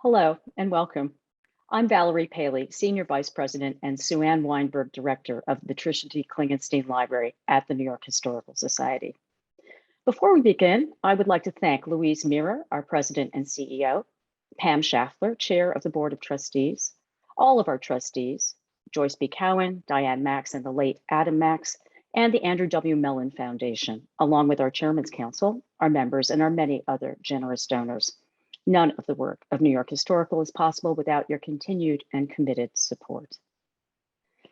Hello and welcome. I'm Valerie Paley, Senior Vice President and Sue Ann Weinberg, Director of the Tricia D. Klingenstein Library at the New York Historical Society. Before we begin, I would like to thank Louise Mirror, our President and CEO, Pam Schaffler, Chair of the Board of Trustees, all of our trustees, Joyce B. Cowan, Diane Max, and the late Adam Max, and the Andrew W. Mellon Foundation, along with our Chairman's Council, our members, and our many other generous donors. None of the work of New York Historical is possible without your continued and committed support.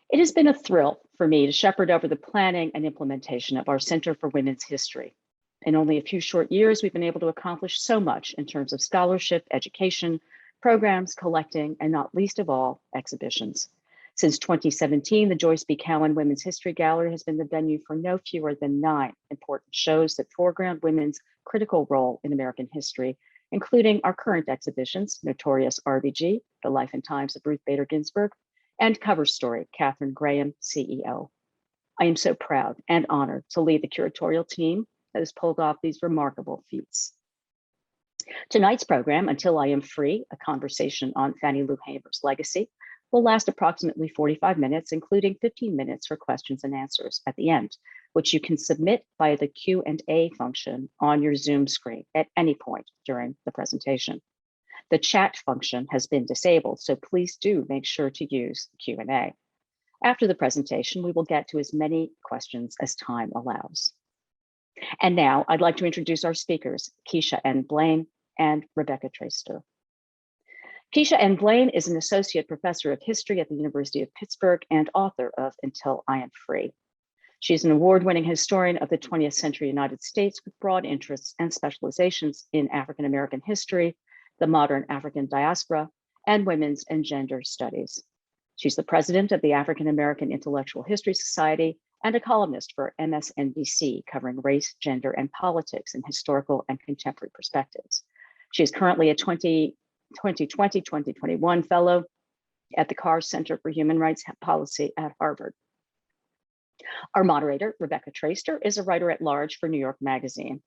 It has been a thrill for me to shepherd over the planning and implementation of our Center for Women's History. In only a few short years, we've been able to accomplish so much in terms of scholarship, education, programs, collecting, and not least of all, exhibitions. Since 2017, the Joyce B. Cowan Women's History Gallery has been the venue for no fewer than 9 important shows that foreground women's critical role in American history, including our current exhibitions, Notorious RBG, The Life and Times of Ruth Bader Ginsburg, and Cover Story, Katharine Graham, CEO. I am so proud and honored to lead the curatorial team that has pulled off these remarkable feats. Tonight's program, Until I Am Free, a conversation on Fannie Lou Hamer's legacy, will last approximately 45 minutes, including 15 minutes for questions and answers at the end, which you can submit via the Q&A function on your Zoom screen at any point during the presentation. The chat function has been disabled, so please do make sure to use the Q&A. After the presentation, we will get to as many questions as time allows. And now I'd like to introduce our speakers, Keisha N. Blain and Rebecca Traister. Keisha N. Blain is an associate professor of history at the University of Pittsburgh and author of Until I Am Free. She's an award-winning historian of the 20th century United States with broad interests and specializations in African-American history, the modern African diaspora, and women's and gender studies. She's the president of the African-American Intellectual History Society and a columnist for MSNBC covering race, gender, and politics in historical and contemporary perspectives. She is currently a 2020-2021 fellow at the Carr Center for Human Rights Policy at Harvard. Our moderator, Rebecca Traister, is a writer at large for New York Magazine.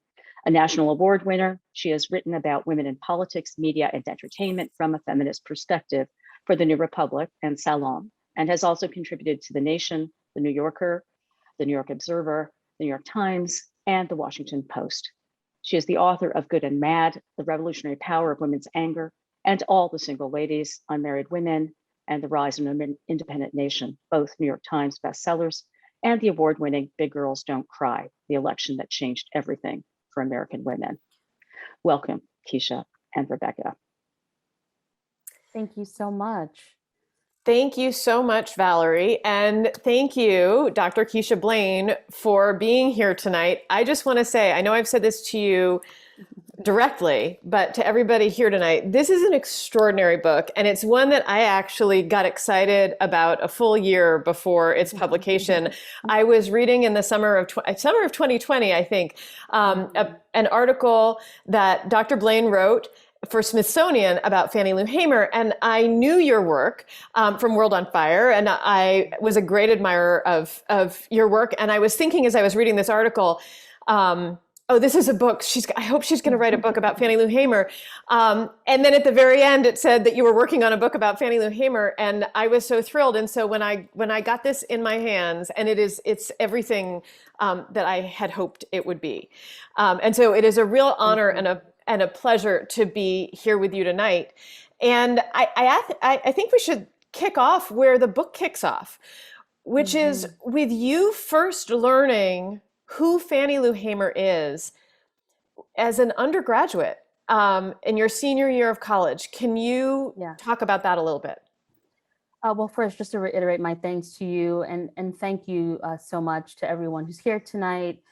A national award winner, she has written about women in politics, media, and entertainment from a feminist perspective for The New Republic and Salon, and has also contributed to The Nation, The New Yorker, The New York Observer, The New York Times, and The Washington Post. She is the author of Good and Mad, The Revolutionary Power of Women's Anger, and All the Single Ladies, Unmarried Women, and The Rise of an Independent Nation, both New York Times bestsellers, and the award-winning Big Girls Don't Cry, the election that changed everything for American women. Welcome, Keisha and Rebecca. Thank you so much. Thank you so much, Valerie. And thank you, Dr. Keisha Blain, for being here tonight. I just want to say, I know I've said this to you directly, but to everybody here tonight, this is an extraordinary book. And it's one that I actually got excited about a full year before its publication. I was reading in the summer of 2020, I think, an article that Dr. Blain wrote for Smithsonian about Fannie Lou Hamer. And I knew your work from World on Fire. And I was a great admirer of your work. And I was thinking as I was reading this article, oh, this is a book. I hope she's going to write a book about Fannie Lou Hamer. And then at the very end, it said that you were working on a book about Fannie Lou Hamer. And I was so thrilled. And so when I got this in my hands, and it's everything that I had hoped it would be. And so it is a real honor and a pleasure to be here with you tonight. And I think we should kick off where the book kicks off, which is with you first learning who Fannie Lou Hamer is as an undergraduate in your senior year of college. Can you talk about that a little bit? Well, first, just to reiterate my thanks to you and thank you so much to everyone who's here tonight.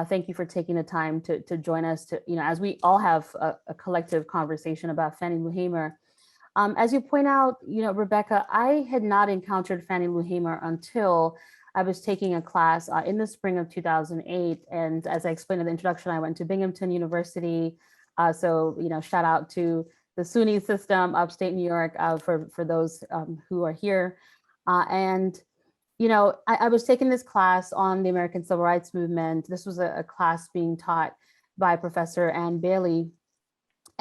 Thank you for taking the time to join us to, as we all have a collective conversation about Fannie Lou Hamer. As you point out, Rebecca, I had not encountered Fannie Lou Hamer until I was taking a class in the spring of 2008. And as I explained in the introduction, I went to Binghamton University. So, shout out to the SUNY system, upstate New York, for those who are here. I was taking this class on the American Civil Rights Movement. This was a class being taught by Professor Ann Bailey.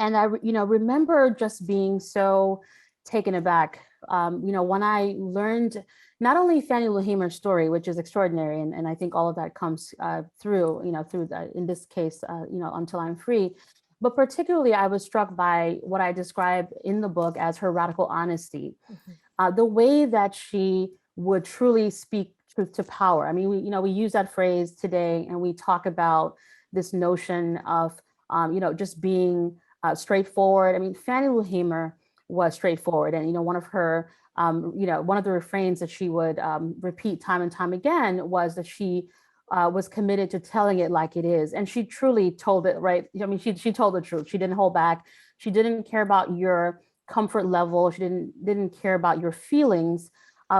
And I, remember just being so taken aback, when I learned not only Fannie Lou Hamer's story, which is extraordinary, and I think all of that comes through in this case, Until I'm Free, but particularly I was struck by what I describe in the book as her radical honesty, the way that she would truly speak truth to power. I mean, we use that phrase today, and we talk about this notion of, just being straightforward. I mean, Fannie Lou Hamer was straightforward, and one of her, one of the refrains that she would repeat time and time again was that she was committed to telling it like it is, and she truly told it right. I mean, she told the truth. She didn't hold back. She didn't care about your comfort level. She didn't care about your feelings.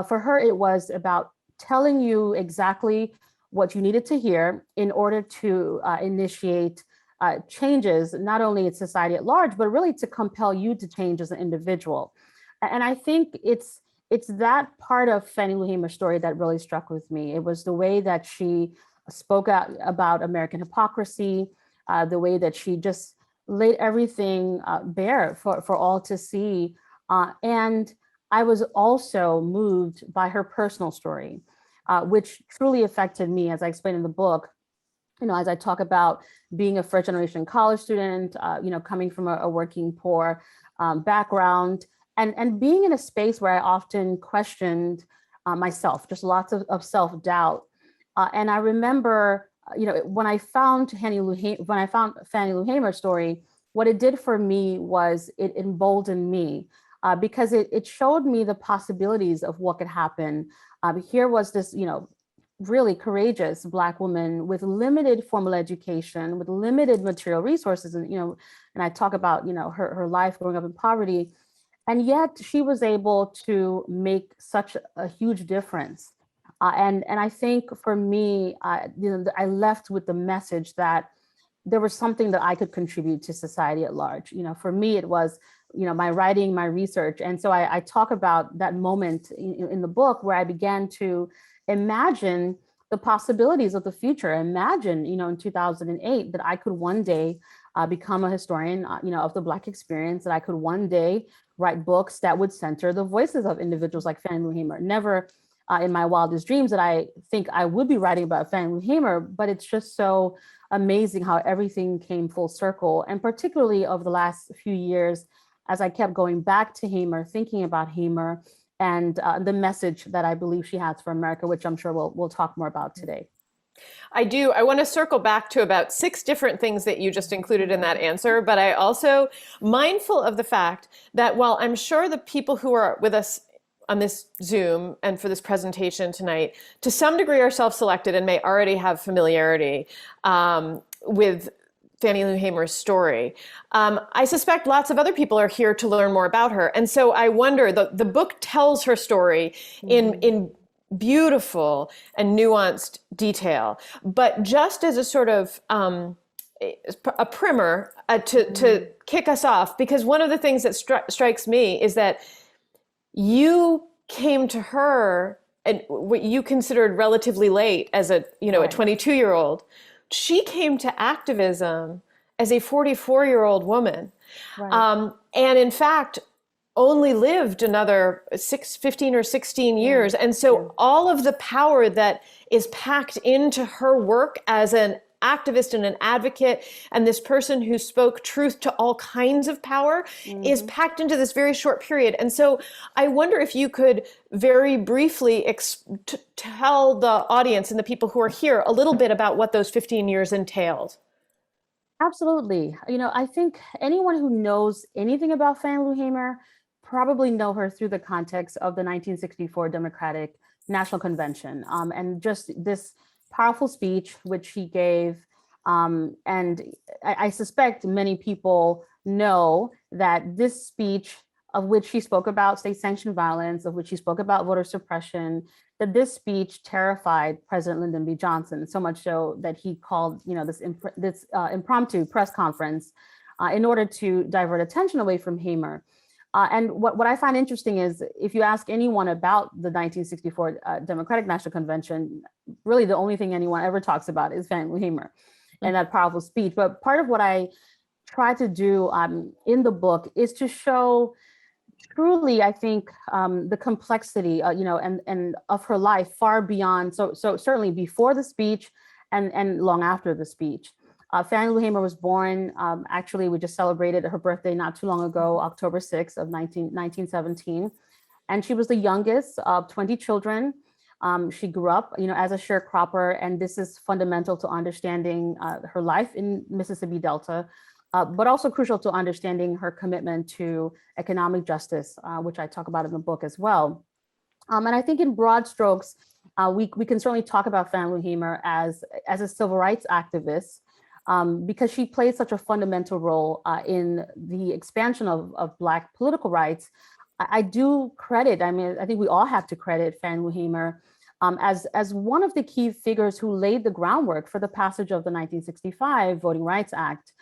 For her, it was about telling you exactly what you needed to hear in order to initiate changes, not only in society at large, but really to compel you to change as an individual. And I think it's that part of Fannie Lou Hamer's story that really struck with me. It was the way that she spoke out about American hypocrisy, the way that she just laid everything bare for all to see. And I was also moved by her personal story, which truly affected me, as I explained in the book. As I talk about being a first generation college student, coming from a working poor background, and being in a space where I often questioned myself, just lots of self-doubt. And I remember, when I found Fannie Lou Hamer's story, what it did for me was it emboldened me because it showed me the possibilities of what could happen. Here was this, really courageous Black woman with limited formal education, with limited material resources. And, and I talk about, her life growing up in poverty. And yet she was able to make such a huge difference. And I think for me, I left with the message that there was something that I could contribute to society at large. For me, it was, my writing, my research. And so I talk about that moment in the book where I began to imagine the possibilities of the future. Imagine, in 2008, that I could one day become a historian, of the Black experience, that I could one day write books that would center the voices of individuals like Fannie Lou Hamer. Never in my wildest dreams that I think I would be writing about Fannie Lou Hamer, but it's just so amazing how everything came full circle. And particularly over the last few years, as I kept going back to Hamer, thinking about Hamer, and the message that I believe she has for America, which I'm sure we'll talk more about today. I do. I want to circle back to about 6 different things that you just included in that answer, but I also mindful of the fact that while I'm sure the people who are with us on this Zoom and for this presentation tonight, to some degree are self-selected and may already have familiarity with Fannie Lou Hamer's story. I suspect lots of other people are here to learn more about her. And so I wonder, the book tells her story in beautiful and nuanced detail, but just as a sort of a primer to kick us off, because one of the things that strikes me is that you came to her and what you considered relatively late as a 22-year-old. She came to activism as a 44-year-old woman. Right. And in fact, only lived another 15 or 16 years. And so all of the power that is packed into her work as an activist and an advocate, and this person who spoke truth to all kinds of power, is packed into this very short period. And so I wonder if you could very briefly tell the audience and the people who are here a little bit about what those 15 years entailed. Absolutely. I think anyone who knows anything about Fannie Lou Hamer probably know her through the context of the 1964 Democratic National Convention, and just this powerful speech which she gave. And I suspect many people know that this speech, of which she spoke about state-sanctioned violence, of which she spoke about voter suppression, that this speech terrified President Lyndon B. Johnson, so much so that he called this impromptu press conference in order to divert attention away from Hamer. And what I find interesting is if you ask anyone about the 1964 Democratic National Convention, really the only thing anyone ever talks about is Fannie Lou Hamer and that powerful speech. But part of what I try to do in the book is to show truly, I think, the complexity, and of her life far beyond. So certainly before the speech and long after the speech. Fannie Lou Hamer was born, actually, we just celebrated her birthday not too long ago, October 6th of 1917. And she was the youngest of 20 children. She grew up, as a sharecropper, and this is fundamental to understanding her life in Mississippi Delta, but also crucial to understanding her commitment to economic justice, which I talk about in the book as well. And I think in broad strokes, we can certainly talk about Fannie Lou Hamer as a civil rights activist, because she played such a fundamental role in the expansion of Black political rights. I do credit, I think we all have to credit Fannie Lou Hamer as one of the key figures who laid the groundwork for the passage of the 1965 Voting Rights Act.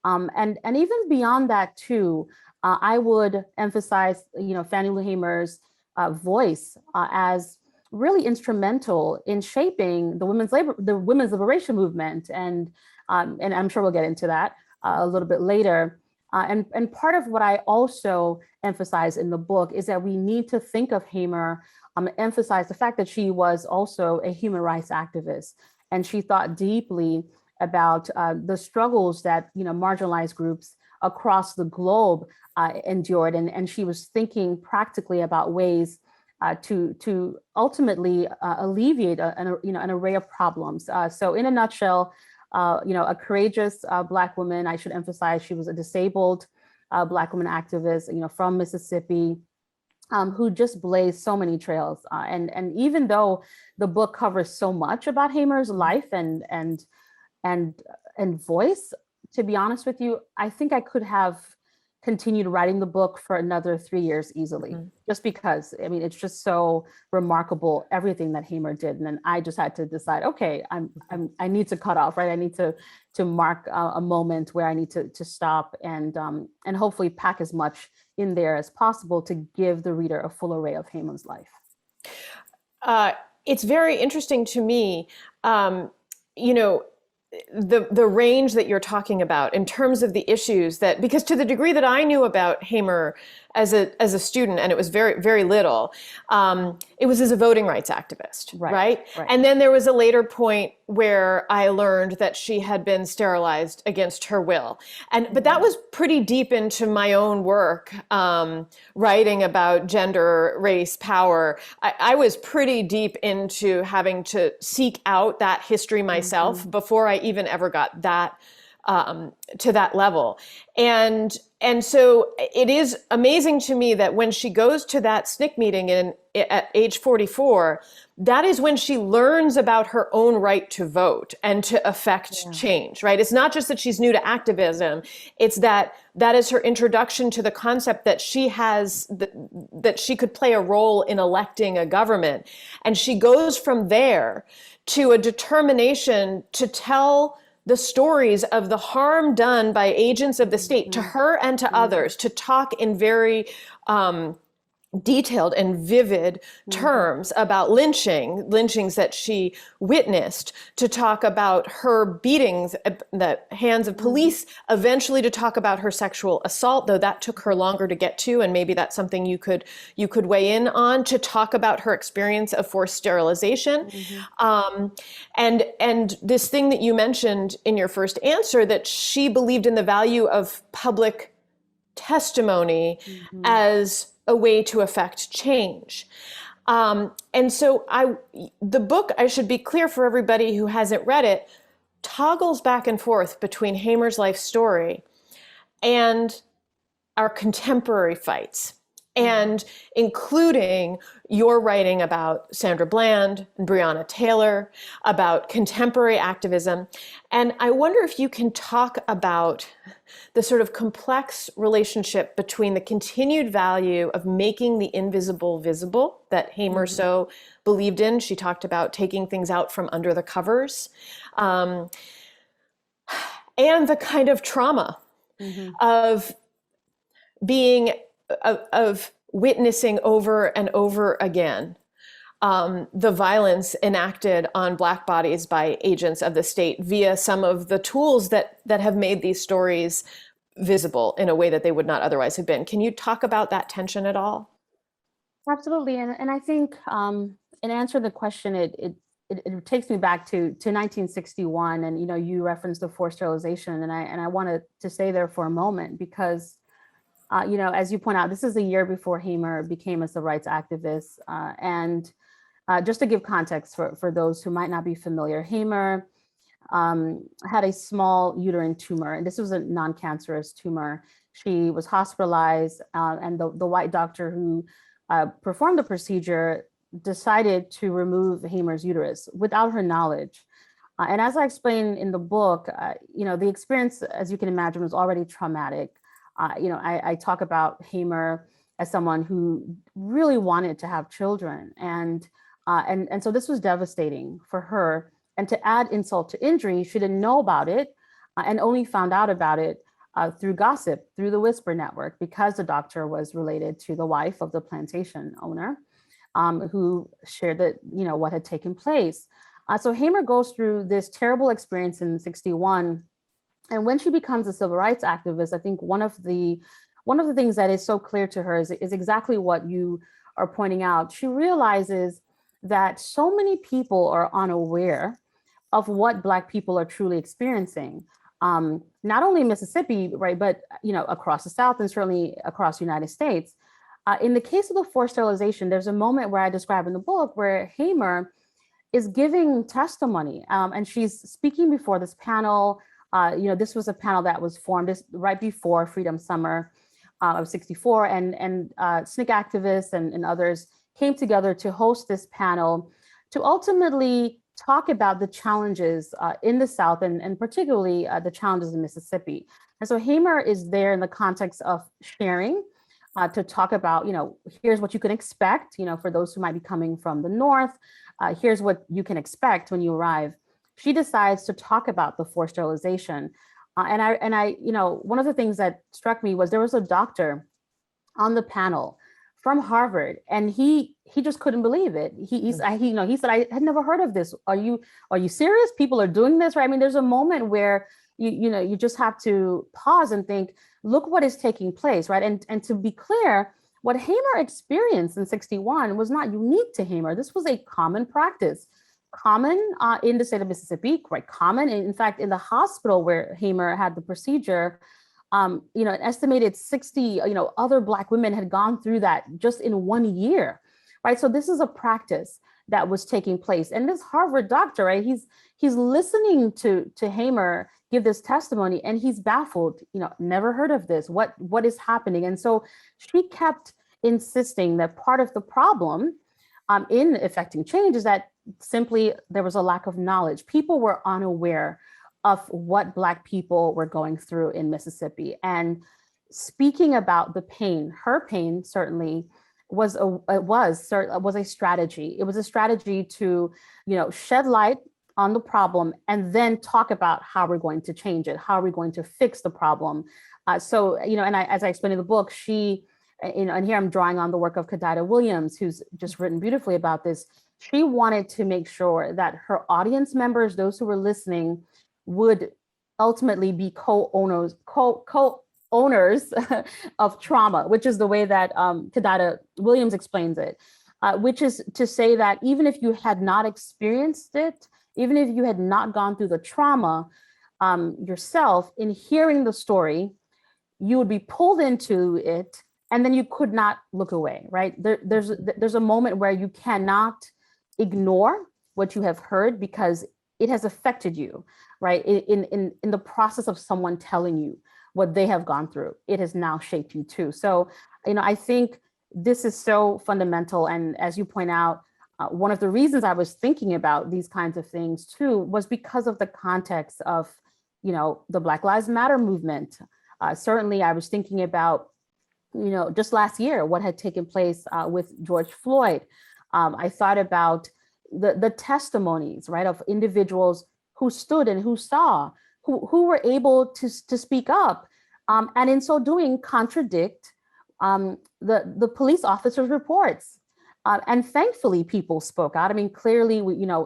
And even beyond that too, I would emphasize, Fannie Lou Hamer's voice as really instrumental in shaping the women's liberation movement, and I'm sure we'll get into that a little bit later. And part of what I also emphasize in the book is that we need to think of Hamer, emphasize the fact that she was also a human rights activist, and she thought deeply about the struggles that marginalized groups across the globe endured, and she was thinking practically about ways to ultimately alleviate an array of problems. So in a nutshell, a courageous Black woman. I should emphasize she was a disabled Black woman activist, from Mississippi, who just blazed so many trails. And even though the book covers so much about Hamer's life and voice, to be honest with you, I think I could have continued writing the book for another 3 years easily, just because, it's just so remarkable, everything that Hamer did. And then I just had to decide, okay, I need to cut off, right? I need to mark a moment where I need to stop and hopefully pack as much in there as possible to give the reader a full array of Hamer's life. It's very interesting to me, the range that you're talking about in terms of the issues that, because to the degree that I knew about Hamer as a student, and it was very, very little, it was as a voting rights activist, right? And then there was a later point where I learned that she had been sterilized against her will. But that was pretty deep into my own work, writing about gender, race, power. I was pretty deep into having to seek out that history myself before I even ever got that to that level. And so it is amazing to me that when she goes to that SNCC meeting at age 44, that is when she learns about her own right to vote and to affect change, right? It's not just that she's new to activism, it's that is her introduction to the concept that she has, that she could play a role in electing a government. And she goes from there to a determination to tell the stories of the harm done by agents of the state to her and to others, to talk in very detailed and vivid terms about lynchings that she witnessed, to talk about her beatings at the hands of police, eventually to talk about her sexual assault, though that took her longer to get to, and maybe that's something you could weigh in on, to talk about her experience of forced sterilization. And this thing that you mentioned in your first answer, that she believed in the value of public testimony as a way to affect change. And so the book, I should be clear for everybody who hasn't read it, toggles back and forth between Hamer's life story and our contemporary fights, and including your writing about Sandra Bland and Breonna Taylor, about contemporary activism. And I wonder if you can talk about the sort of complex relationship between the continued value of making the invisible visible that Hamer so believed in. She talked about taking things out from under the covers, and the kind of trauma of being, of witnessing over and over again the violence enacted on Black bodies by agents of the state via some of the tools that have made these stories visible in a way that they would not otherwise have been. Can you talk about that tension at all? Absolutely. And I think in answer to the question, it takes me back to 1961. And, you referenced the forced sterilization. And I wanted to stay there for a moment because, as you point out, this is a year before Hamer became a civil rights activist. And just to give context for those who might not be familiar, Hamer had a small uterine tumor, and this was a non-cancerous tumor. She was hospitalized, and the white doctor who performed the procedure decided to remove Hamer's uterus without her knowledge. And as I explained in the book, the experience, as you can imagine, was already traumatic. I talk about Hamer as someone who really wanted to have children, and so this was devastating for her. And to add insult to injury, she didn't know about it and only found out about it through gossip, through the Whisper Network, because the doctor was related to the wife of the plantation owner who shared that, what had taken place. So Hamer goes through this terrible experience in 61. And when she becomes a civil rights activist, I think one of the things that is so clear to her is exactly what you are pointing out. She realizes that so many people are unaware of what Black people are truly experiencing, not only in Mississippi, right, but across the South and certainly across the United States. In the case of the forced sterilization, there's a moment where I describe in the book where Hamer is giving testimony, and she's speaking before this panel. This was a panel that was formed right before Freedom Summer of '64, and SNCC activists and others came together to host this panel to ultimately talk about the challenges in the South and particularly the challenges in Mississippi. And so Hamer is there in the context of sharing to talk about, here's what you can expect, for those who might be coming from the North, here's what you can expect when you arrive. She decides to talk about the forced sterilization. And I, one of the things that struck me was there was a doctor on the panel from Harvard, and he just couldn't believe it. He said, I had never heard of this. Are you serious? People are doing this, right? I mean, there's a moment where you just have to pause and think, look what is taking place, right? And to be clear, what Hamer experienced in 61 was not unique to Hamer. This was a common practice, common in the state of Mississippi, quite common. And in fact, in the hospital where Hamer had the procedure, an estimated 60, other Black women had gone through that just in 1 year, right? So this is a practice that was taking place. And this Harvard doctor, right, he's listening to Hamer give this testimony, and he's baffled, never heard of this, what is happening? And so she kept insisting that part of the problem in effecting change is that simply there was a lack of knowledge. People were unaware of what Black people were going through in Mississippi. And speaking about the pain, her pain certainly was a strategy. It was a strategy to, shed light on the problem and then talk about how we're going to change it, how we're going to fix the problem. As I explained in the book, she, and here I'm drawing on the work of Kadida Williams, who's just written beautifully about this. She wanted to make sure that her audience members, those who were listening, would ultimately be co-owners of trauma, which is the way that Kadida Williams explains it, which is to say that even if you had not experienced it, even if you had not gone through the trauma yourself, in hearing the story, you would be pulled into it, and then you could not look away, right? There's a moment where you cannot ignore what you have heard because it has affected you, right? In the process of someone telling you what they have gone through, it has now shaped you too. So, I think this is so fundamental. And as you point out, one of the reasons I was thinking about these kinds of things too was because of the context of, the Black Lives Matter movement. Certainly, I was thinking about, just last year, what had taken place with George Floyd. I thought about the testimonies, right, of individuals who stood and who saw, who were able to speak up, and in so doing contradict the police officers' reports. And thankfully, people spoke out. I mean, clearly,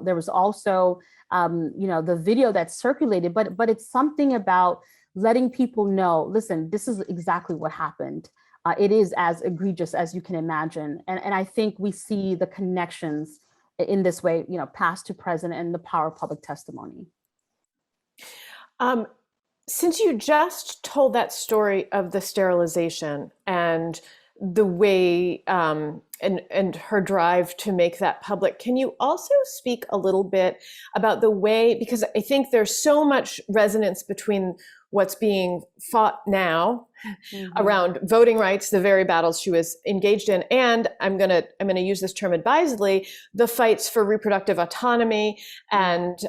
there was also, the video that circulated, but it's something about letting people know, listen, this is exactly what happened. It is as egregious as you can imagine. And I think we see the connections in this way, past to present, and the power of public testimony. Since you just told that story of the sterilization and the way and her drive to make that public, can you also speak a little bit about the way, because I think there's so much resonance between what's being fought now around voting rights, the very battles she was engaged in, and I'm gonna use this term advisedly, the fights for reproductive autonomy, and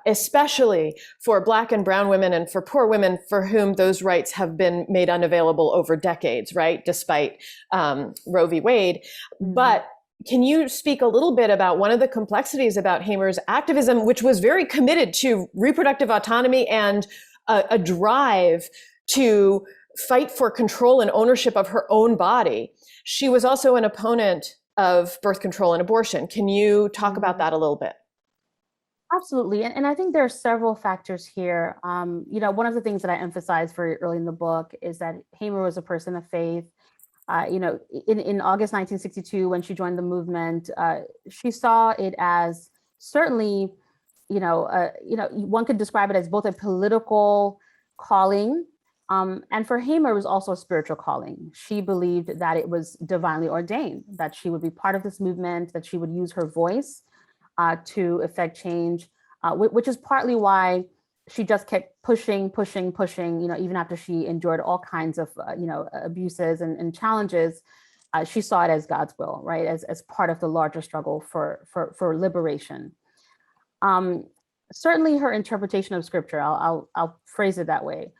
especially for Black and brown women and for poor women for whom those rights have been made unavailable over decades, right? Despite Roe v. Wade. But can you speak a little bit about one of the complexities about Hamer's activism, which was very committed to reproductive autonomy and a drive to fight for control and ownership of her own body? She was also an opponent of birth control and abortion. Can you talk about that a little bit? Absolutely. And I think there are several factors here. One of the things that I emphasized very early in the book is that Hamer was a person of faith. In August 1962, when she joined the movement, she saw it as certainly, one could describe it as both a political calling, and for Hamer, it was also a spiritual calling. She believed that it was divinely ordained, that she would be part of this movement, that she would use her voice to effect change, which is partly why she just kept pushing, even after she endured all kinds of, abuses and challenges. She saw it as God's will, right? As part of the larger struggle for liberation. Certainly her interpretation of scripture, I'll phrase it that way,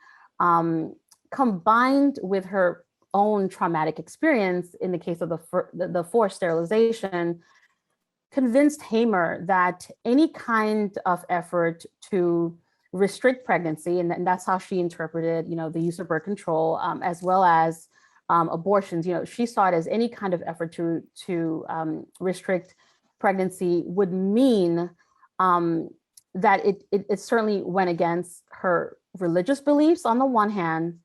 combined with her own traumatic experience in the case of the forced sterilization, convinced Hamer that any kind of effort to restrict pregnancy, and that's how she interpreted, the use of birth control, as well as abortions. She saw it as any kind of effort to restrict pregnancy would mean that it certainly went against her religious beliefs on the one hand,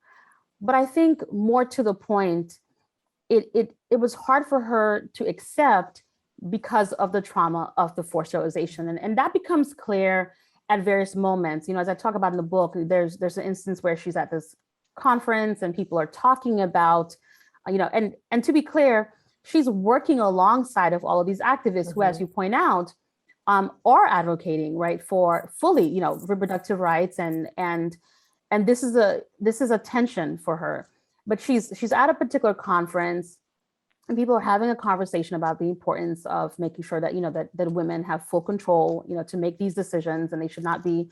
but I think more to the point, it was hard for her to accept because of the trauma of the forced sterilization, and that becomes clear at various moments. As I talk about in the book, there's an instance where she's at this conference and people are talking about, and to be clear, she's working alongside of all of these activists who, as you point out, are advocating, right, for fully, reproductive rights, and this is a tension for her. But she's at a particular conference, and people are having a conversation about the importance of making sure that that women have full control, to make these decisions, and they should not be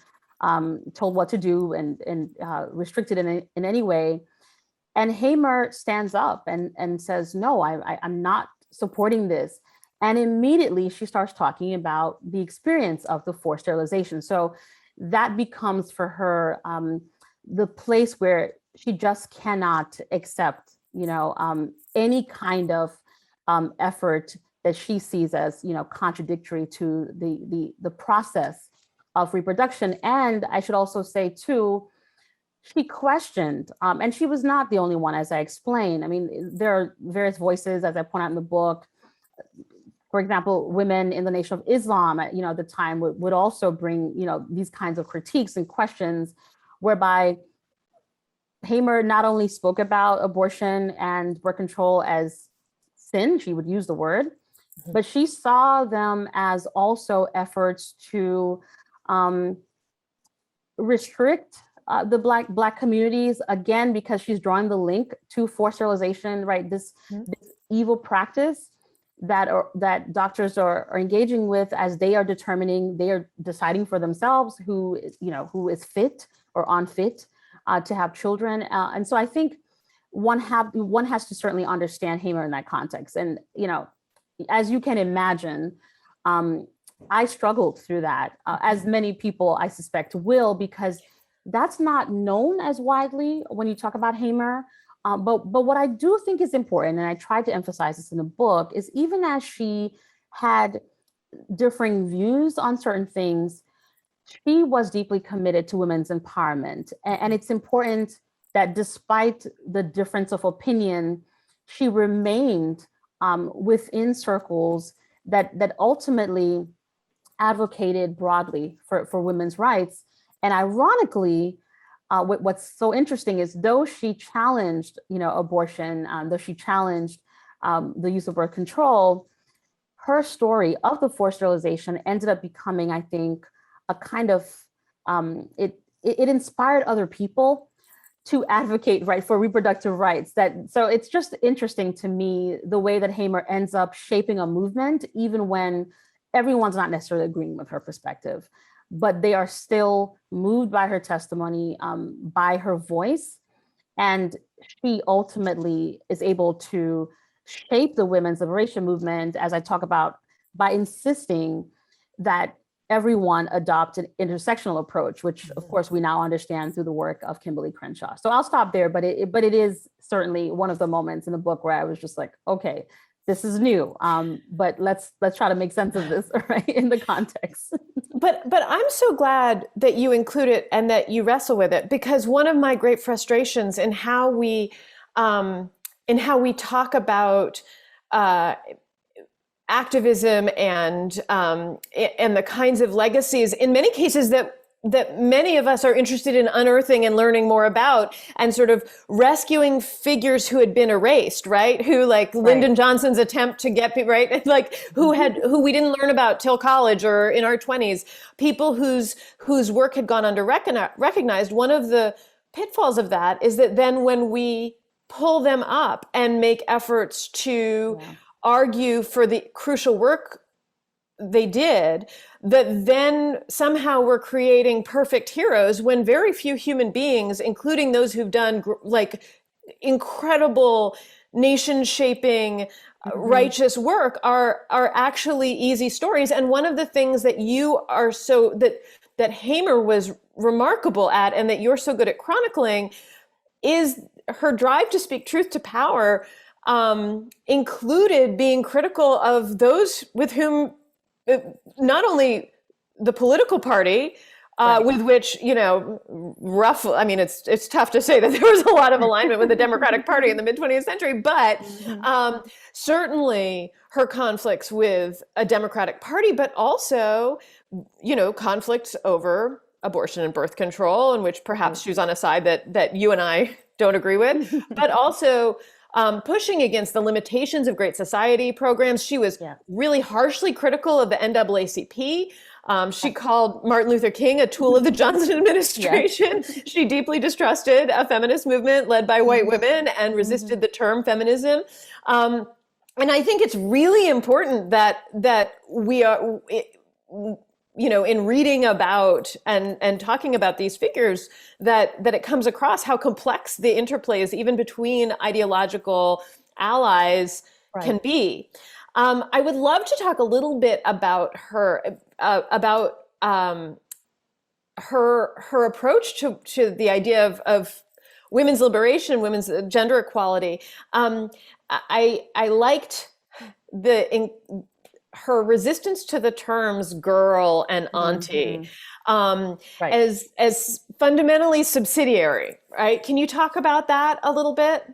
told what to do and restricted in any way. And Hamer stands up and says, "No, I'm not supporting this." And immediately she starts talking about the experience of the forced sterilization. So that becomes for her the place where she just cannot accept, any kind of effort that she sees as, contradictory to the process of reproduction. And I should also say too, she questioned, and she was not the only one, as I explained. I mean, there are various voices, as I point out in the book. For example, women in the Nation of Islam, at the time would also bring, these kinds of critiques and questions, whereby Hamer not only spoke about abortion and birth control as sin, she would use the word, but she saw them as also efforts to restrict the Black communities, again, because she's drawing the link to forced sterilization, right? This evil practice that doctors are engaging with as they are deciding for themselves who is fit or unfit to have children. And so I think one has to certainly understand Hamer in that context. And, as you can imagine, I struggled through that, as many people I suspect will, because that's not known as widely when you talk about Hamer. But what I do think is important, and I tried to emphasize this in the book, is even as she had differing views on certain things, she was deeply committed to women's empowerment. And it's important that despite the difference of opinion, she remained within circles that ultimately advocated broadly for women's rights. And ironically, what's so interesting is though she challenged, abortion, though she challenged the use of birth control, her story of the forced sterilization ended up becoming, I think, a kind of, it inspired other people to advocate for reproductive rights. So it's just interesting to me the way that Hamer ends up shaping a movement, even when everyone's not necessarily agreeing with her perspective, but they are still moved by her testimony, by her voice. And she ultimately is able to shape the women's liberation movement, as I talk about, by insisting that everyone adopt an intersectional approach, which of course we now understand through the work of Kimberly Crenshaw. So I'll stop there, but it is certainly one of the moments in the book where I was just like, okay, this is new, but let's try to make sense of this, right, in the context. But I'm so glad that you include it and that you wrestle with it, because one of my great frustrations in how we talk about activism and the kinds of legacies, in many cases that many of us are interested in unearthing and learning more about, and sort of rescuing figures who had been erased, right? Who, like Lyndon Johnson's attempt to get people, right? Like who we didn't learn about till college or in our 20s, people whose work had gone under recognized. One of the pitfalls of that is that then when we pull them up and make efforts to argue for the crucial work they did, that then somehow we're creating perfect heroes when very few human beings, including those who've done like incredible nation-shaping, righteous work, are actually easy stories. And one of the things that you are that Hamer was remarkable at, and that you're so good at chronicling, is her drive to speak truth to power, included being critical of those with whom, not only the political party, with which, I mean, it's tough to say that there was a lot of alignment with the Democratic Party in the mid-20th century, but certainly her conflicts with a Democratic Party, but also, conflicts over abortion and birth control, in which perhaps she was on a side that you and I don't agree with, but also pushing against the limitations of Great Society programs. She was really harshly critical of the NAACP. She called Martin Luther King a tool of the Johnson administration. She deeply distrusted a feminist movement led by white women and resisted the term feminism. And I think it's really important that we are, in reading about and talking about these figures, that it comes across how complex the interplay is, even between ideological allies can be. I would love to talk a little bit about her, her approach to the idea of women's liberation, women's gender equality. I liked her resistance to the terms girl and auntie as fundamentally subsidiary, right? Can you talk about that a little bit?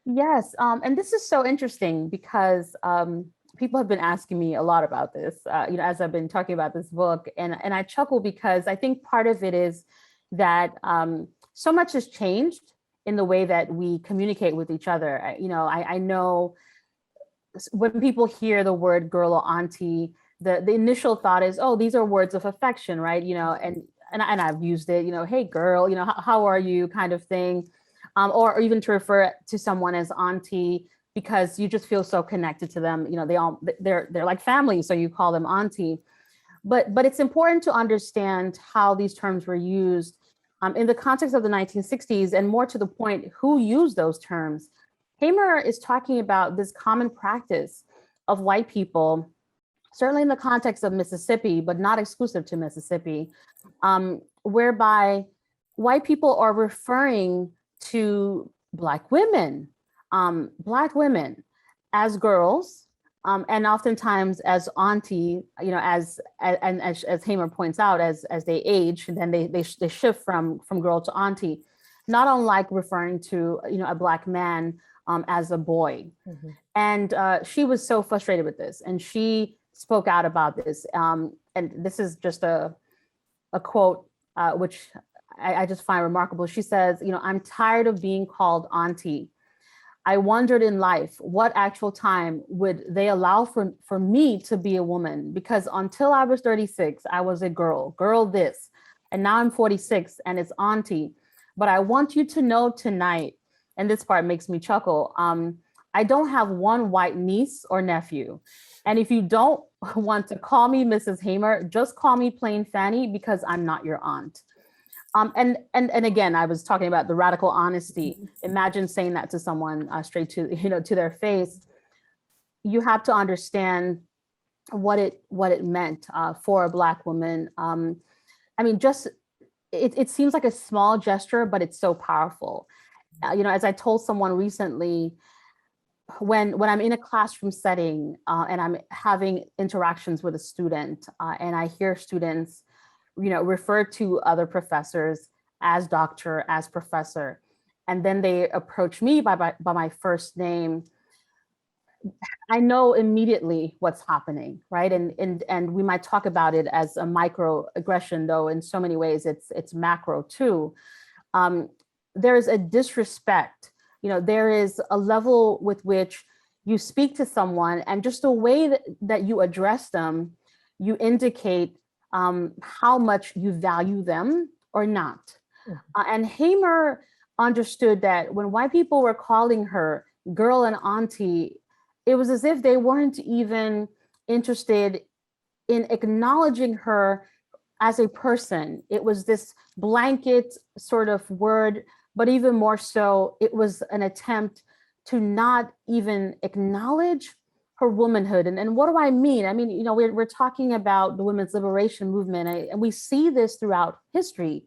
Yes, and this is so interesting because people have been asking me a lot about this, as I've been talking about this book, and I chuckle because I think part of it is that so much has changed in the way that we communicate with each other. I know when people hear the word girl or auntie, the initial thought is, oh, these are words of affection, right? And I've used it, hey girl, how are you, kind of thing. Or even to refer to someone as auntie because you just feel so connected to them. They're like family, so you call them auntie. But it's important to understand how these terms were used in the context of the 1960s, and more to the point, who used those terms. Hamer is talking about this common practice of white people, certainly in the context of Mississippi, but not exclusive to Mississippi, whereby white people are referring to Black women as girls, And oftentimes as auntie, as Hamer points out, as they age, then they shift from girl to auntie, not unlike referring to, a Black man as a boy. Mm-hmm. And she was so frustrated with this, and she spoke out about this. And this is just a quote, which I just find remarkable. She says, "I'm tired of being called auntie. I wondered in life, what actual time would they allow for me to be a woman? Because until I was 36, I was a girl this. And now I'm 46 and it's auntie. But I want you to know tonight," and this part makes me chuckle, "I don't have one white niece or nephew. And if you don't want to call me Mrs. Hamer, just call me plain Fannie, because I'm not your aunt." And again, I was talking about the radical honesty. Imagine saying that to someone straight to their face. You have to understand what it meant for a Black woman. It seems like a small gesture, but it's so powerful. As I told someone recently, when I'm in a classroom setting and I'm having interactions with a student and I hear students refer to other professors as doctor, as professor, and then they approach me by my first name, I know immediately what's happening, right? And we might talk about it as a microaggression, though in so many ways it's macro too. There's a disrespect, there is a level with which you speak to someone, and just the way that you address them, you indicate how much you value them or not. And Hamer understood that when white people were calling her girl and auntie, it was as if they weren't even interested in acknowledging her as a person. It was this blanket sort of word, but even more so, it was an attempt to not even acknowledge her womanhood. And what do I mean? I mean, we're talking about the women's liberation movement, and we see this throughout history,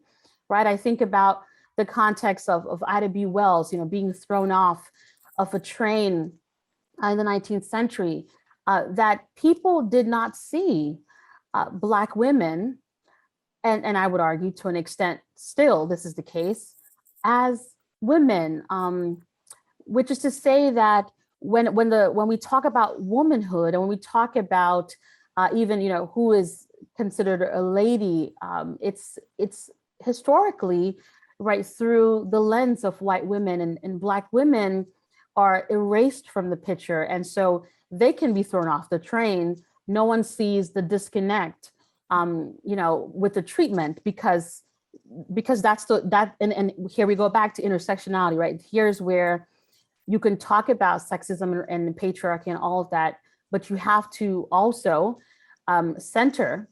right? I think about the context of Ida B. Wells, being thrown off of a train in the 19th century, that people did not see Black women, and I would argue to an extent still this is the case, as women, which is to say that when we talk about womanhood, and when we talk about even who is considered a lady, it's historically right through the lens of white women, and Black women are erased from the picture, and so they can be thrown off the train. No one sees the disconnect, with the treatment, because that's and here we go back to intersectionality, right? Here's where you can talk about sexism and patriarchy and all of that, but you have to also center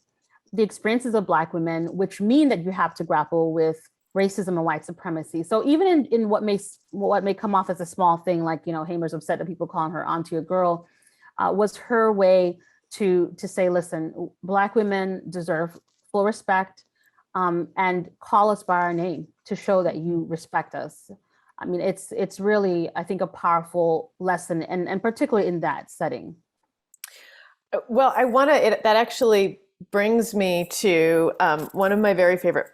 the experiences of Black women, which mean that you have to grapple with racism and white supremacy. So even in what may come off as a small thing, like Hamer's upset that people calling her auntie or girl, was her way to say, listen, Black women deserve full respect, and call us by our name to show that you respect us. I mean, it's really, I think, a powerful lesson, and particularly in that setting. Well, that actually brings me to one of my very favorite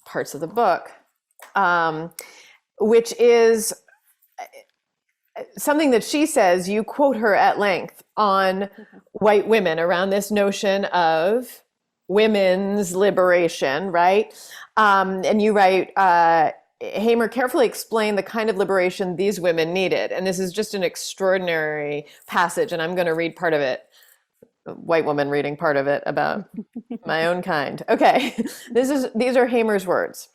parts of the book, which is something that she says. You quote her at length on white women around this notion of women's liberation, right? And you write, Hamer carefully explained the kind of liberation these women needed. And this is just an extraordinary passage, and I'm going to read part of it. A white woman reading part of it about my own kind. Okay, these are Hamer's words.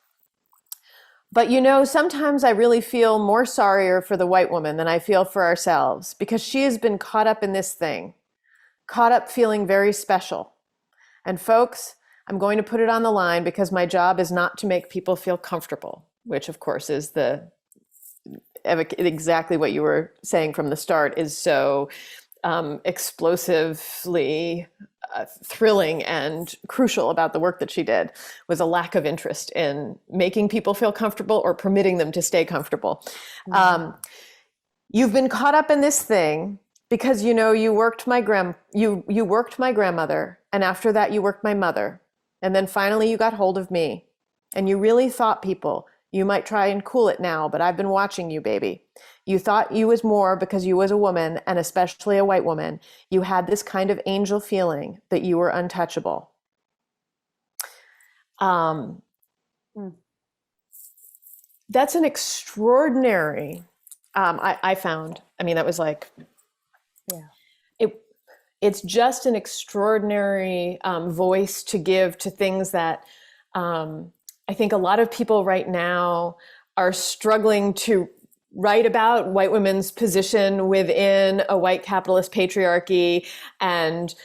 "But sometimes I really feel more sorrier for the white woman than I feel for ourselves, because she has been caught up in this thing, caught up feeling very special. And folks, I'm going to put it on the line, because my job is not to make people feel comfortable," which of course is exactly what you were saying from the start, is so explosively thrilling and crucial about the work that she did, was a lack of interest in making people feel comfortable or permitting them to stay comfortable. Mm-hmm. "You've been caught up in this thing Because you worked my you worked my grandmother, and after that you worked my mother, and then finally you got hold of me, and you really thought, people, you might try and cool it now, but I've been watching you, baby. You thought you was more because you was a woman, and especially a white woman. You had this kind of angel feeling that you were untouchable. That's an extraordinary, I found, I mean, that was like, Yeah. It's just an extraordinary voice to give to things that I think a lot of people right now are struggling to write about: white women's position within a white capitalist patriarchy. And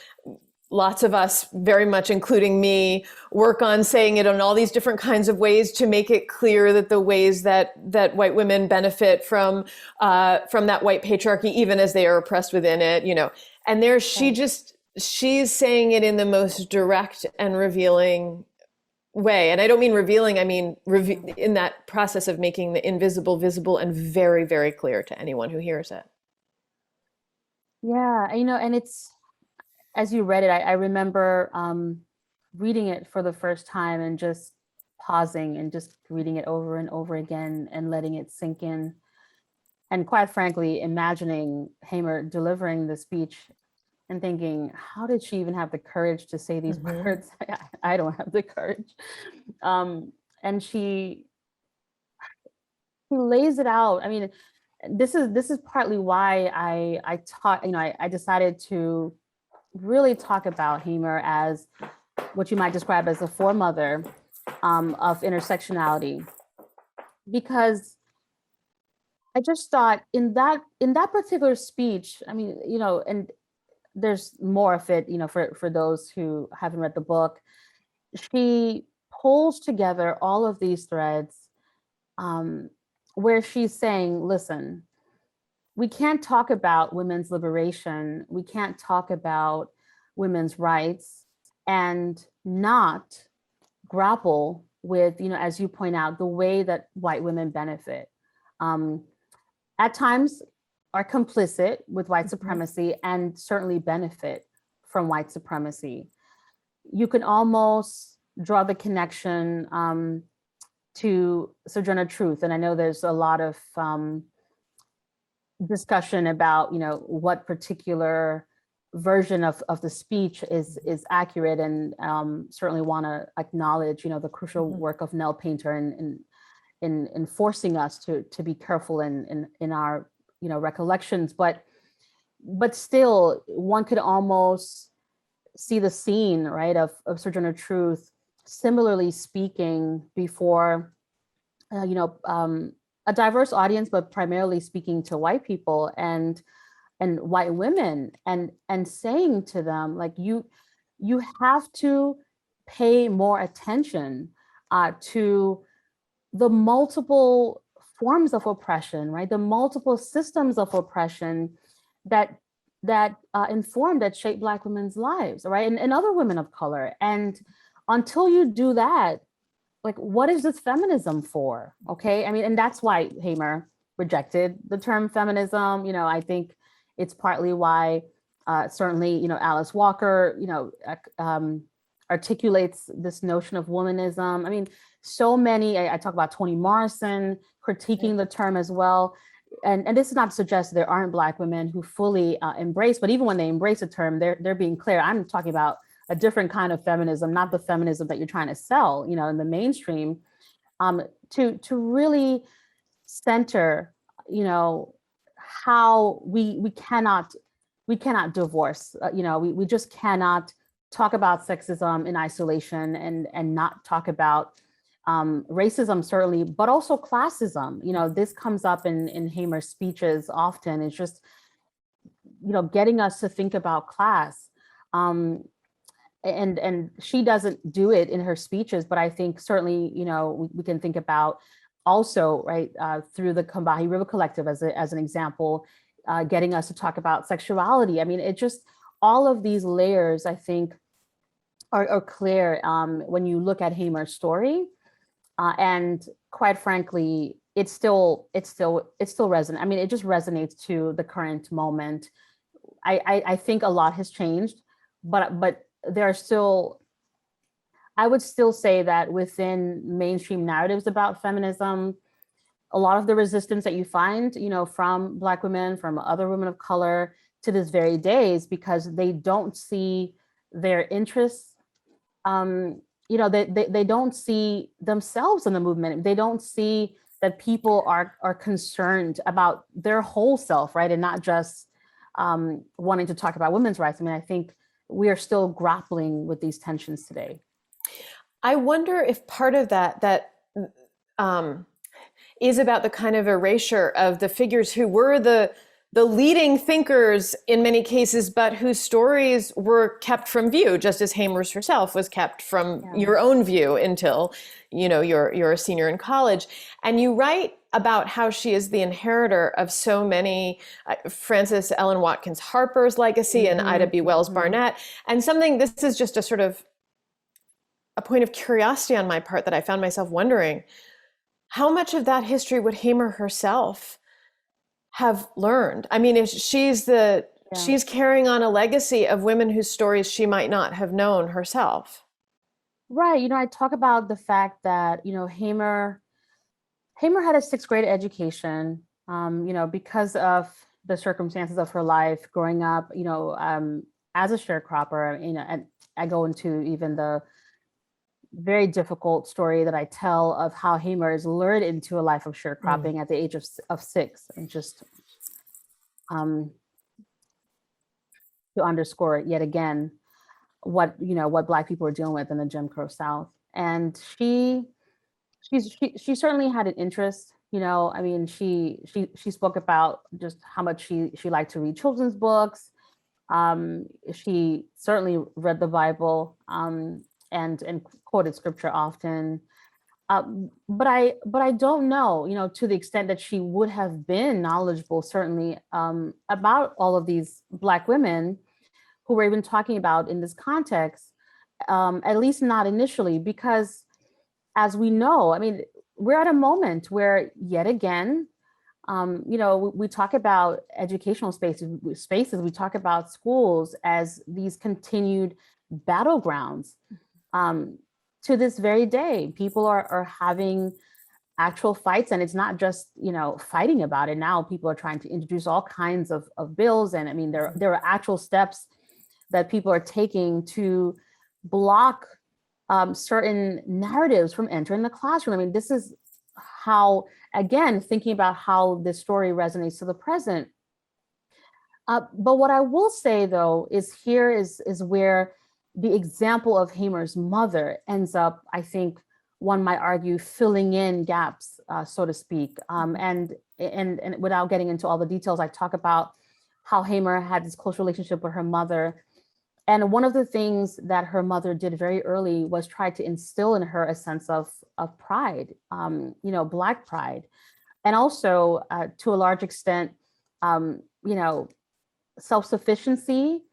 lots of us, very much including me, work on saying it in all these different kinds of ways to make it clear that the ways that white women benefit from that white patriarchy, even as they are oppressed within it, And there, she's saying it in the most direct and revealing way. And I don't mean revealing, I mean in that process of making the invisible visible and very, very clear to anyone who hears it. Yeah, and it's, as you read it, I remember reading it for the first time and just pausing and just reading it over and over again and letting it sink in. And quite frankly, imagining Hamer delivering the speech and thinking, how did she even have the courage to say these words? I don't have the courage. And she lays it out. I mean, this is partly why I taught, I decided to really talk about Hamer as what you might describe as a foremother of intersectionality, because I just thought in that particular speech, I mean, and there's more of it, for those who haven't read the book, she pulls together all of these threads where she's saying, listen, we can't talk about women's liberation, we can't talk about women's rights and not grapple with, as you point out, the way that white women benefit. At times are complicit with white supremacy and certainly benefit from white supremacy. You can almost draw the connection to Sojourner Truth. And I know there's a lot of discussion about, what particular version of the speech is accurate, and certainly want to acknowledge, the crucial work of Nell Painter in forcing us to be careful in our recollections, but still one could almost see the scene, right, of Sojourner Truth similarly speaking before a diverse audience, but primarily speaking to white people and white women, and saying to them, like, you have to pay more attention to the multiple forms of oppression, right? The multiple systems of oppression that inform, that shape Black women's lives, right? And other women of color. And until you do that, like, what is this feminism for? Okay, I mean, and that's why Hamer rejected the term feminism. I think it's partly why certainly, Alice Walker, articulates this notion of womanism. I mean, so many, I talk about Toni Morrison critiquing the term as well. And this is not to suggest there aren't Black women who fully embrace, but even when they embrace a term, they're being clear. I'm talking about a different kind of feminism, not the feminism that you're trying to sell, in the mainstream, to really center, how we cannot divorce, we just cannot talk about sexism in isolation and not talk about racism, certainly, but also classism. This comes up in Hamer's speeches often. It's just, getting us to think about class. And she doesn't do it in her speeches, but I think certainly, we can think about also, right, through the Combahee River Collective as an example, getting us to talk about sexuality. I mean, it just, all of these layers, I think, are clear when you look at Hamer's story. And quite frankly, it still resonates. I mean, it just resonates to the current moment I think a lot has changed, but there are still, I would still say that within mainstream narratives about feminism, a lot of the resistance that you find, from Black women, from other women of color to this very day is because they don't see their interests. They don't see themselves in the movement. They don't see that people are concerned about their whole self, right? And not just wanting to talk about women's rights. I mean, I think we are still grappling with these tensions today. I wonder if part of that is about the kind of erasure of the figures who were the leading thinkers in many cases, but whose stories were kept from view, just as Hamers herself was kept from your own view until, you're a senior in college. And you write about how she is the inheritor of so many, Frances Ellen Watkins Harper's legacy and Ida B. Wells Barnett. And this is just a sort of a point of curiosity on my part that I found myself wondering, how much of that history would Hamer herself have learned? I mean, if she's carrying on a legacy of women whose stories she might not have known herself. Right. I talk about the fact that, Hamer had a sixth grade education, because of the circumstances of her life growing up, as a sharecropper, and I go into even the very difficult story that I tell of how Hamer is lured into a life of sharecropping at the age of 6, and just to underscore yet again what Black people are dealing with in the Jim Crow South. And she certainly had an interest. I mean, she spoke about just how much she liked to read children's books. She certainly read the Bible. And quoted scripture often, but I don't know, to the extent that she would have been knowledgeable, certainly, about all of these Black women who we're even talking about in this context, at least not initially, because as we know, I mean, we're at a moment where yet again, we talk about educational spaces, we talk about schools as these continued battlegrounds. To this very day, people are having actual fights, and it's not just, fighting about it. Now people are trying to introduce all kinds of bills. And I mean, there are actual steps that people are taking to block certain narratives from entering the classroom. I mean, this is how, again, thinking about how this story resonates to the present. But what I will say, though, is here is where the example of Hamer's mother ends up, I think, one might argue, filling in gaps, so to speak. And without getting into all the details, I talk about how Hamer had this close relationship with her mother. And one of the things that her mother did very early was try to instill in her a sense of pride, Black pride. And also, to a large extent, self-sufficiency,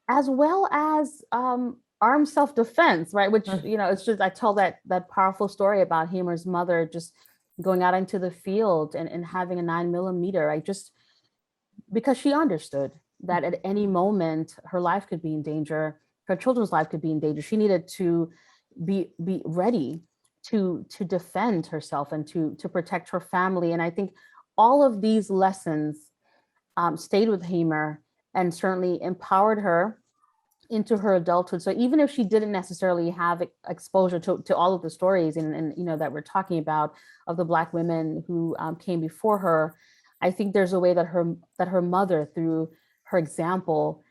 as well as armed self-defense, right? Which, it's just, I tell that powerful story about Hamer's mother just going out into the field and having a 9mm, because she understood that at any moment her life could be in danger, her children's life could be in danger. She needed to be ready to defend herself and to protect her family. And I think all of these lessons stayed with Hamer and certainly empowered her into her adulthood. So even if she didn't necessarily have exposure to all of the stories and that we're talking about of the Black women who came before her, I think there's a way that her mother, through her example,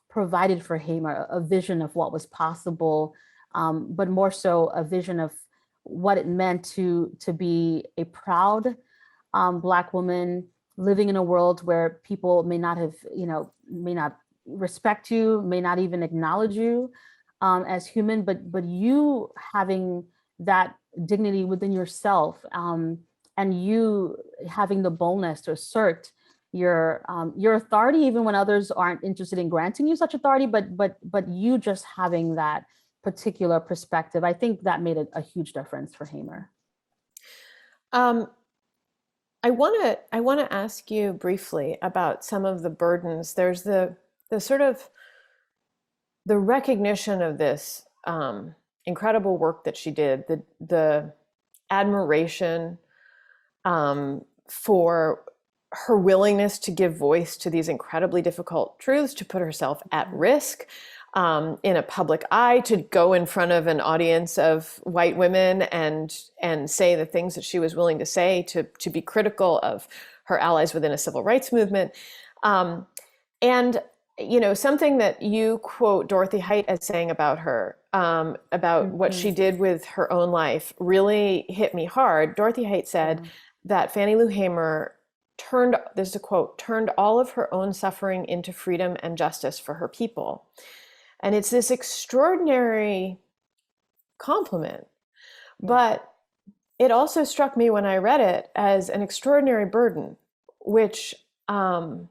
provided for Hamer a vision of what was possible, but more so a vision of what it meant to be a proud Black woman living in a world where people may not respect you, may not even acknowledge you as human, but you having that dignity within yourself, and you having the boldness to assert your authority, even when others aren't interested in granting you such authority, but you just having that particular perspective. I think that made a huge difference for Hamer. I want to ask you briefly about some of the burdens. There's the sort of the recognition of this incredible work that she did, the admiration for her willingness to give voice to these incredibly difficult truths, to put herself at risk in a public eye, to go in front of an audience of white women and say the things that she was willing to say, to be critical of her allies within a civil rights movement. And something that you quote Dorothy Height as saying about her, about what she did with her own life, really hit me hard. Dorothy Height said that Fannie Lou Hamer this is a quote, turned all of her own suffering into freedom and justice for her people. And it's this extraordinary compliment, but it also struck me when I read it as an extraordinary burden, which the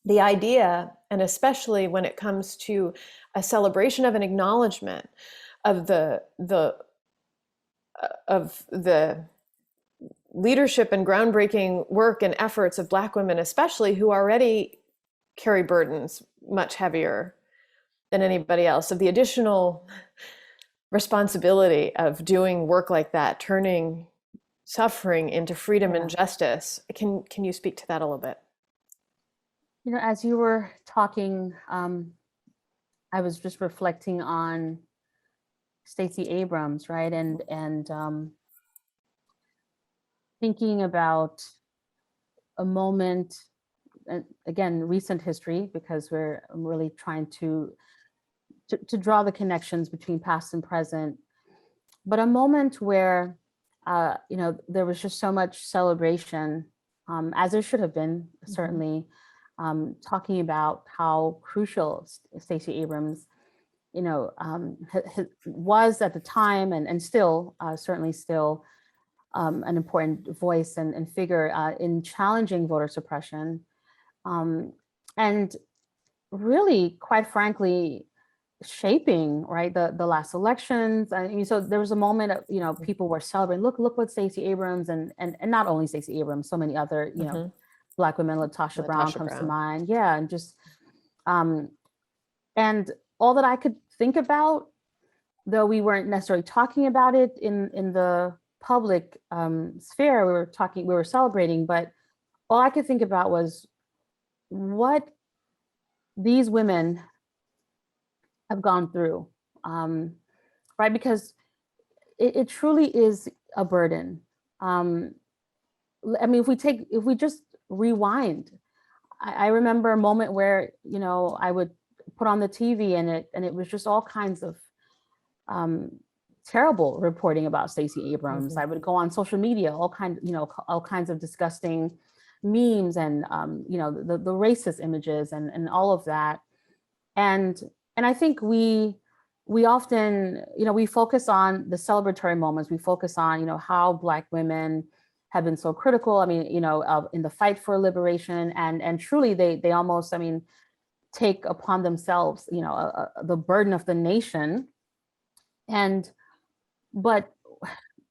idea, and especially when it comes to a celebration of an acknowledgement of the leadership and groundbreaking work and efforts of Black women, especially, who already carry burdens much heavier than anybody else, of the additional responsibility of doing work like that, turning suffering into freedom and justice. Can you speak to that a little bit? As you were talking, I was just reflecting on Stacey Abrams, right? And thinking about a moment, and again, recent history, because we're really trying to draw the connections between past and present, but a moment where, there was just so much celebration, as there should have been, certainly, talking about how crucial Stacey Abrams, was at the time, and still, certainly still, an important voice and figure in challenging voter suppression, and really, quite frankly, shaping, right, the last elections. I mean, so there was a moment of, people were celebrating, look what Stacey Abrams and not only Stacey Abrams, so many other, Black women, Latasha Brown comes to mind. Yeah, and just, and all that I could think about, though we weren't necessarily talking about it in the public sphere, we were celebrating, but all I could think about was what these women have gone through, right? Because it truly is a burden. I mean, if we just rewind, I remember a moment where, I would put on the TV and it was just all kinds of terrible reporting about Stacey Abrams. I would go on social media, all kinds of disgusting memes and the racist images and all of that. And I think we often, we focus on the celebratory moments. We focus on, how Black women have been so critical. I mean, in the fight for liberation, and truly they almost, take upon themselves, the burden of the nation. But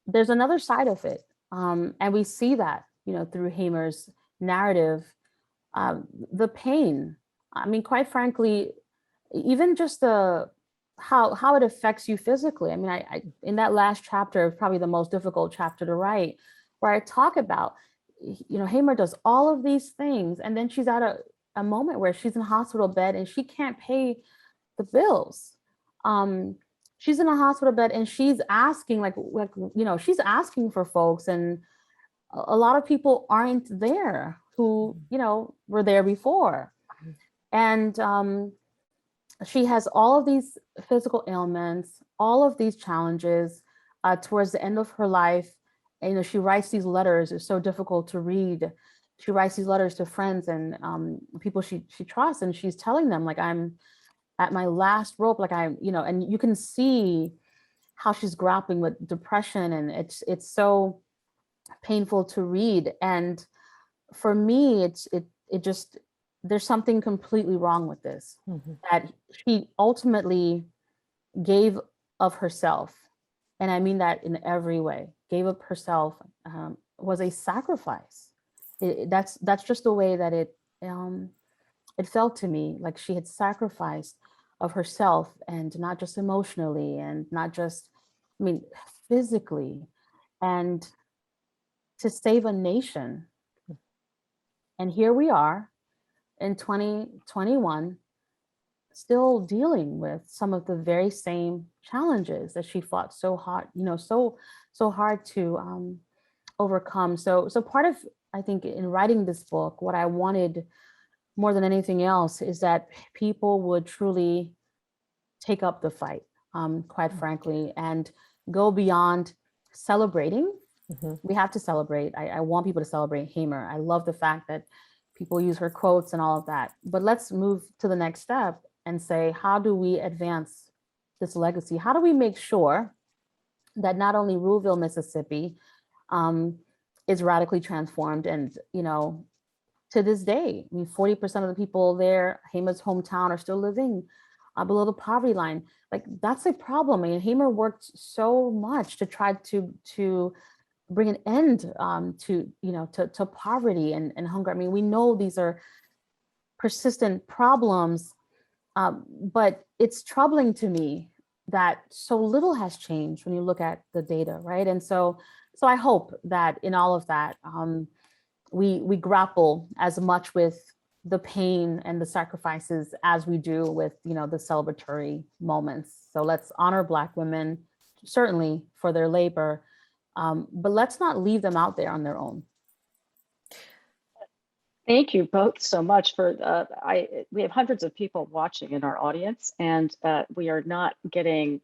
there's another side of it, and we see that, through Hamer's narrative, the pain. I mean, quite frankly, even just how it affects you physically. I mean, I in that last chapter, probably the most difficult chapter to write, where I talk about, Hamer does all of these things, and then she's at a moment where she's in a hospital bed and she can't pay the bills. She's in a hospital bed and she's asking, she's asking for folks, and a lot of people aren't there who, were there before. And she has all of these physical ailments, all of these challenges. Towards the end of her life, and, she writes these letters. It's so difficult to read. She writes these letters to friends and people she trusts, and she's telling them, I'm at my last rope, and you can see how she's grappling with depression, and it's so painful to read. And for me, it just, there's something completely wrong with this, that she ultimately gave of herself. And I mean that in every way. Gave up herself, was a sacrifice. that's just the way that it felt to me, like she had sacrificed of herself, and not just emotionally, and not just, I mean, physically, and to save a nation. And here we are in 2021, still dealing with some of the very same challenges that she fought so hard, so hard to overcome. So part of, I think, in writing this book, what I wanted more than anything else is that people would truly take up the fight, quite frankly, and go beyond celebrating. We have to celebrate. I want people to celebrate Hamer. I love the fact that people use her quotes and all of that. But let's move to the next step and say, how do we advance this legacy? How do we make sure that not only Ruleville, Mississippi, is radically transformed, and to this day, I mean, 40% of the people there, Hamer's hometown, are still living below the poverty line. Like, that's a problem. I mean, Hamer worked so much to try to bring an end to poverty and hunger. I mean, we know these are persistent problems, but it's troubling to me that so little has changed when you look at the data, right? And so I hope that in all of that, we grapple as much with the pain and the sacrifices as we do with the celebratory moments. So let's honor Black women, certainly for their labor, but let's not leave them out there on their own. Thank you both so much for, we have hundreds of people watching in our audience, and we are not getting,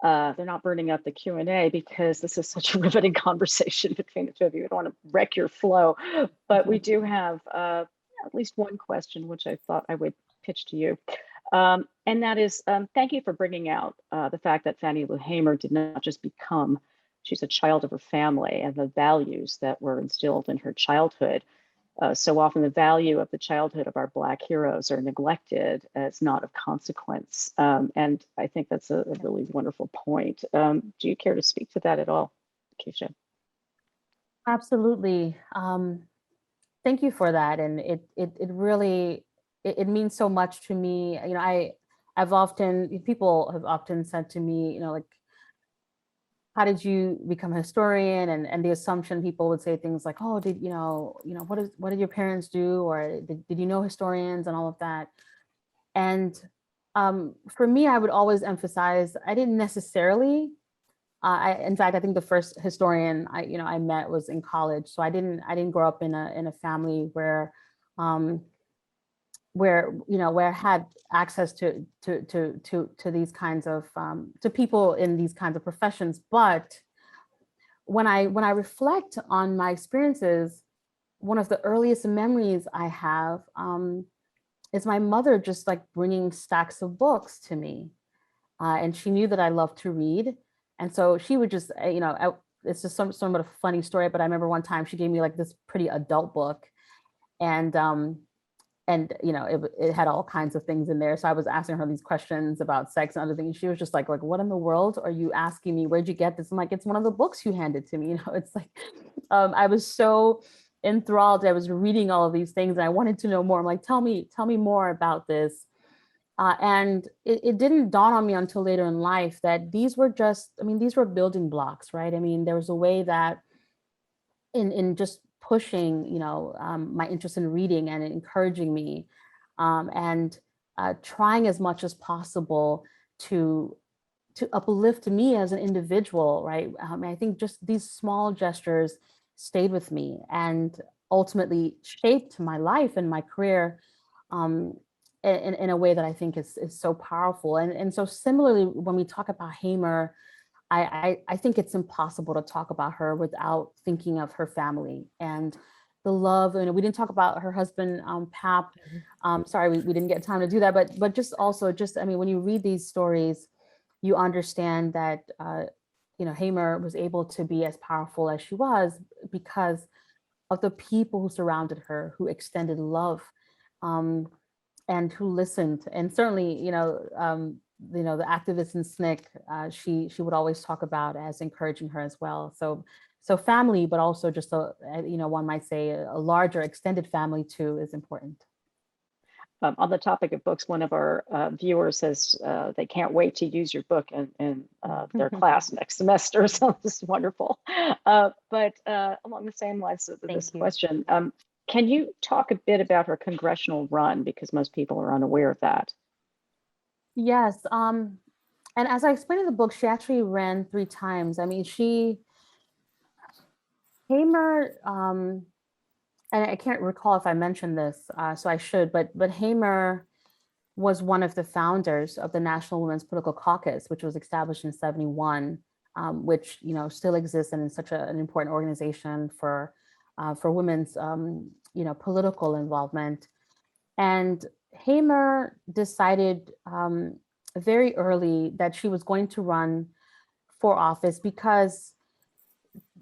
they're not burning up the Q&A because this is such a riveting conversation between the two of you. I don't want to wreck your flow, but we do have at least one question, which I thought I would pitch to you. And that is, thank you for bringing out the fact that Fannie Lou Hamer did not just become, she's a child of her family, and the values that were instilled in her childhood. So often the value of the childhood of our Black heroes are neglected as not of consequence. And I think that's a really wonderful point. Do you care to speak to that at all, Keisha? Absolutely. Thank you for that. And it really, it means so much to me. People have often said to me, like, how did you become a historian? And the assumption, people would say things like, oh, what did your parents do? Or did you know historians and all of that? And for me, I would always emphasize, I didn't necessarily, in fact, I think the first historian I met was in college. So I didn't grow up in a family where I had access to these kinds of to people in these kinds of professions. But when I reflect on my experiences, one of the earliest memories I have is my mother just like bringing stacks of books to me, and she knew that I loved to read, and so she would just it's just somewhat a funny story, but I remember one time she gave me like this pretty adult book, and it had all kinds of things in there. So I was asking her these questions about sex and other things. She was just like, what in the world are you asking me? Where'd you get this? I'm like, it's one of the books you handed to me. It's like, I was so enthralled. I was reading all of these things and I wanted to know more. I'm like, tell me more about this. And it didn't dawn on me until later in life that these were building blocks, right? I mean, there was a way that in just pushing, my interest in reading and encouraging me, and trying as much as possible to uplift me as an individual, right? I think just these small gestures stayed with me and ultimately shaped my life and my career in a way that I think is so powerful. And so similarly, when we talk about Hamer, I think it's impossible to talk about her without thinking of her family and the love. We didn't talk about her husband, Pap. Sorry, we didn't get time to do that. But just also, when you read these stories, you understand that Hamer was able to be as powerful as she was because of the people who surrounded her, who extended love, and who listened. And certainly, the activist in SNCC, she would always talk about as encouraging her as well. So So family, but also just one might say a larger extended family too is important. On the topic of books, one of our viewers says they can't wait to use your book in their class next semester. So this is wonderful. But along the same lines of this question, can you talk a bit about her congressional run? Because most people are unaware of that. Yes. And as I explained in the book, she actually ran 3 times. I mean, Hamer, and I can't recall if I mentioned this, so I should, but Hamer was one of the founders of the National Women's Political Caucus, which was established in 71, which still exists and is such an important organization for women's political involvement. And Hamer decided very early that she was going to run for office because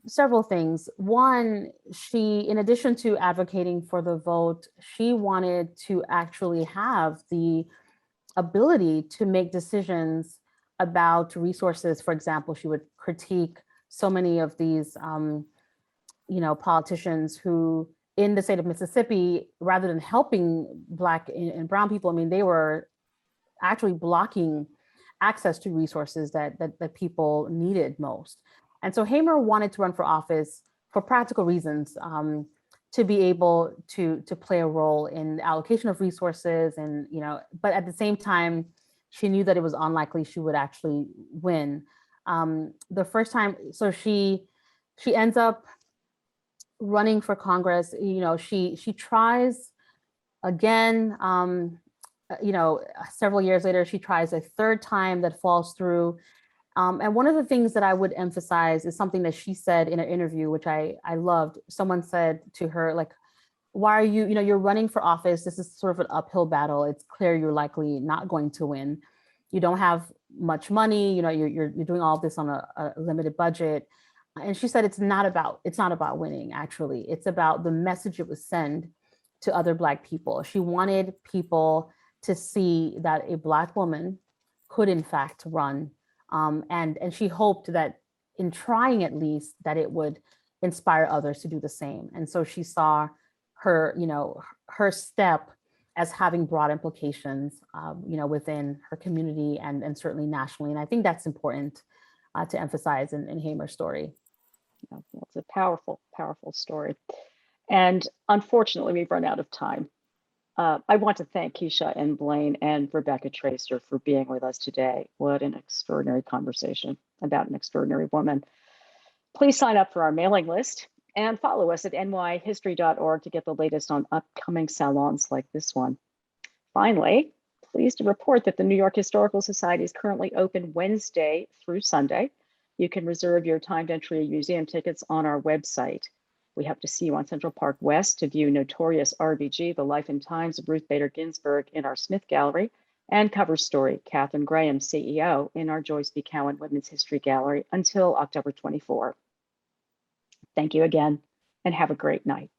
several things. One, she, in addition to advocating for the vote, she wanted to actually have the ability to make decisions about resources. For example, she would critique so many of these, politicians who, in the state of Mississippi, rather than helping Black and brown people, I mean, they were actually blocking access to resources that people needed most. And so Hamer wanted to run for office for practical reasons, to be able to play a role in the allocation of resources, and but at the same time, she knew that it was unlikely she would actually win. The first time, so she ends up running for Congress. She tries again. Several years later, she tries a 3rd time that falls through. And one of the things that I would emphasize is something that she said in an interview, which I loved. Someone said to her, like, why are you're running for office. This is sort of an uphill battle. It's clear you're likely not going to win. You don't have much money. You're doing all this on a limited budget. And she said, it's not about winning, actually. It's about the message it would send to other Black people. She wanted people to see that a Black woman could in fact run. And she hoped that in trying, at least, that it would inspire others to do the same. And so she saw her step as having broad implications, within her community and certainly nationally. And I think that's important to emphasize in Hamer's story. Well, it's a powerful, powerful story. And unfortunately, we've run out of time. I want to thank Keisha N. Blain and Rebecca Traister for being with us today. What an extraordinary conversation about an extraordinary woman. Please sign up for our mailing list and follow us at nyhistory.org to get the latest on upcoming salons like this one. Finally, pleased to report that the New York Historical Society is currently open Wednesday through Sunday. You can reserve your timed entry museum tickets on our website. We hope to see you on Central Park West to view Notorious RBG, The Life and Times of Ruth Bader Ginsburg in our Smith Gallery, and Cover Story, Katharine Graham, CEO, in our Joyce B. Cowan Women's History Gallery until October 24. Thank you again, and have a great night.